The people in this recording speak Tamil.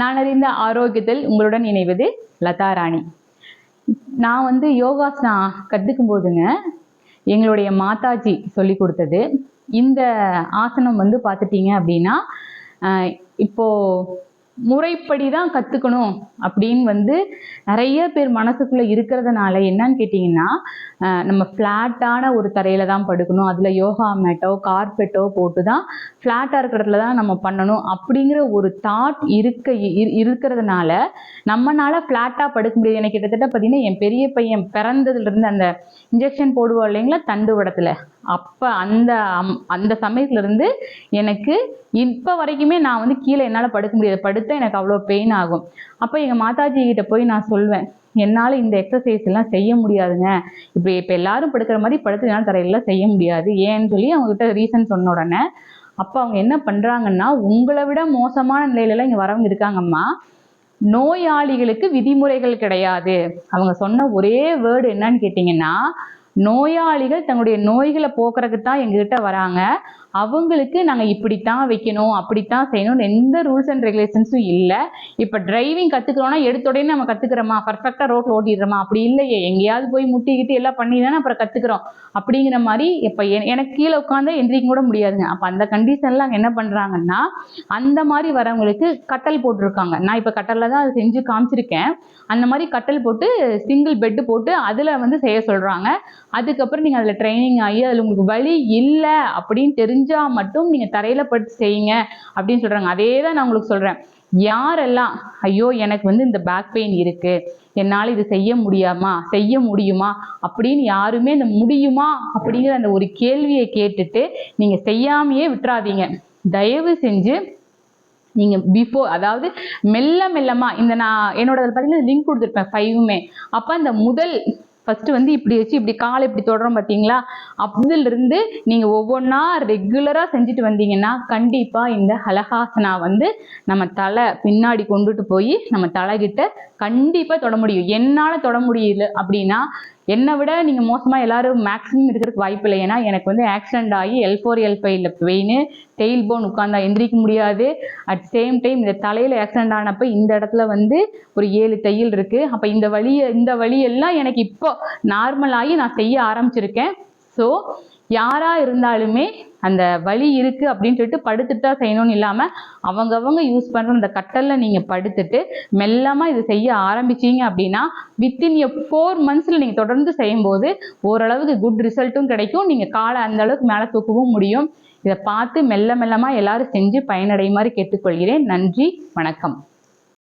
நான் அறிந்த ஆரோக்கியத்தில் உங்களுடன் இணைவது லதா ராணி. நான் யோகாசனா கற்றுக்கும் போதுங்க எங்களுடைய மாதாஜி சொல்லி கொடுத்தது இந்த ஆசனம் பார்த்துட்டீங்க அப்படின்னா இப்போ முறைப்படி தான் கற்றுக்கணும் அப்படின்னு நிறைய பேர் மனசுக்குள்ளே இருக்கிறதுனால என்னன்னு கேட்டிங்கன்னா நம்ம ஃப்ளாட்டான ஒரு தரையில் தான் படுக்கணும், அதில் யோகா மேட்டோ கார்பெட்டோ போட்டு தான் ஃப்ளாட்டாக இருக்கிறதுல தான் நம்ம பண்ணணும் அப்படிங்கிற ஒரு தாட் இருக்கிறதுனால நம்மளால் ஃப்ளாட்டாக படுக்க முடியாது. எனக்கு கிட்டத்தட்ட பார்த்தீங்கன்னா என் பெரிய பையன் பிறந்ததுலேருந்து அந்த இன்ஜெக்ஷன் போடுவோம் இல்லைங்களா தண்டுவடத்தில், அப்போ அந்த சமயத்துலேருந்து எனக்கு இப்போ வரைக்குமே நான் கீழே என்னால் படுக்க முடியாது, படுத்தா எனக்கு அவ்வளோ பெயின் ஆகும். அப்போ எங்கள் மாதாஜி கிட்ட போய் நான் சொல்வேன், என்னால் இந்த எக்ஸசைஸ் எல்லாம் செய்ய முடியாதுங்க, இப்போ எல்லாரும் படுக்கிற மாதிரி படுத்து என்னால் தரையெல்லாம் செய்ய முடியாது ஏன்னு சொல்லி அவங்ககிட்ட ரீசன் சொன்ன உடனே அப்போ அவங்க என்ன பண்ணுறாங்கன்னா, உங்களை விட மோசமான நிலையிலலாம் இங்கே வரவங்க இருக்காங்கம்மா, நோயாளிகளுக்கு விதிமுறைகள் கிடையாது. அவங்க சொன்ன ஒரே வேர்டு என்னன்னு கேட்டிங்கன்னா, நோயாளிகள் தங்களுடைய நோய்களை போக்குறதுக்கு தான் எங்ககிட்ட வராங்க, அவங்களுக்கு நாங்கள் இப்படித்தான் வைக்கணும் அப்படித்தான் செய்யணும்னு எந்த ரூல்ஸ் அண்ட் ரெகுலேஷன்ஸும் இல்லை. இப்போ டிரைவிங் கற்றுக்கிறோன்னா எடுத்த உடனே நம்ம கற்றுக்கிறோமா, பர்ஃபெக்டாக ரோட்டில் ஓட்டிடுறோமா, அப்படி இல்லையே, எங்கேயாவது போய் முட்டிக்கிட்டு எல்லாம் பண்ணி தானே அப்புறம் கற்றுக்குறோம். அப்படிங்கிற மாதிரி இப்போ எனக்கு கீழே உட்காந்து எந்திரிக்க கூட முடியாதுங்க. அப்போ அந்த கண்டிஷனில் அங்கே என்ன பண்ணுறாங்கன்னா, அந்த மாதிரி வரவங்களுக்கு கட்டல் போட்டிருக்காங்க. நான் இப்போ கட்டலில் தான் அதை செஞ்சு காமிச்சிருக்கேன். அந்த மாதிரி கட்டல் போட்டு சிங்கிள் பெட்டு போட்டு அதில் செய்ய சொல்கிறாங்க. அதுக்கப்புறம் நீங்கள் அதில் ட்ரைனிங் ஆகி அதில் உங்களுக்கு வலி இல்லை அப்படின்னு தெரிஞ்சால் மட்டும் நீங்கள் தரையில் படுத்து செய்யுங்க அப்படின்னு சொல்கிறாங்க. அதே தான் நான் உங்களுக்கு சொல்கிறேன். யாரெல்லாம் ஐயோ எனக்கு இந்த பேக் பெயின் இருக்குது, என்னால் இது செய்ய முடியுமா அப்படின்னு யாருமே இந்த முடியுமா அப்படிங்கிற அந்த ஒரு கேள்வியை கேட்டுட்டு நீங்கள் செய்யாமையே விட்டுறாதீங்க. தயவு செஞ்சு நீங்கள் அதாவது மெல்லமாக நான் என்னோட பார்த்தீங்கன்னா லிங்க் கொடுத்துருப்பேன் 5மே. அப்போ அந்த முதல் ஃபஸ்ட்டு இப்படி வச்சு இப்படி காலை இப்படி தொடரும் பார்த்தீங்களா, அதிலிருந்து நீங்கள் ஒவ்வொன்றா ரெகுலராக செஞ்சுட்டு வந்தீங்கன்னா கண்டிப்பாக இந்த ஹலஹாசனா நம்ம தலை பின்னாடி கொண்டுட்டு போய் நம்ம தலைகிட்ட கண்டிப்பாக தொட முடியும். என்னால் தொட முடியல அப்படின்னா என்னை விட நீங்கள் மோசமாக எல்லாரும் மேக்ஸிமம் இருக்கிறதுக்கு வாய்ப்பு இல்லை. ஏன்னா எனக்கு ஆக்சிடென்ட் ஆகி L4 L5 pain, tail bone உட்காந்தா எந்திரிக்க முடியாது. அட் சேம் டைம் இந்த தலையில் ஆக்சிடென்ட் ஆனப்போ இந்த இடத்துல ஒரு 7 தையல் இருக்குது. அப்போ இந்த வழியெல்லாம் எனக்கு இப்போ நார்மல் ஆகி நான் செய்ய ஆரம்பிச்சிருக்கேன். ஸோ யாராக இருந்தாலுமே அந்த வலி இருக்குது அப்படின்னு சொல்லிட்டு படுத்துட்டு தான் செய்யணும்னு இல்லாமல் அவங்கவங்க யூஸ் பண்ணுற அந்த கட்டலில் நீங்கள் படுத்துட்டு மெல்லமாக இது செய்ய ஆரம்பிச்சிங்க அப்படின்னா வித்தின் 4 months நீங்கள் தொடர்ந்து செய்யும்போது ஓரளவுக்கு குட் ரிசல்ட்டும் கிடைக்கும். நீங்கள் காலை அந்த அளவுக்கு மேலே தூக்கவும் முடியும். இதை பார்த்து மெல்லமாக எல்லாரும் செஞ்சு பயனடையுமாறு கேட்டுக்கொள்கிறேன். நன்றி, வணக்கம்.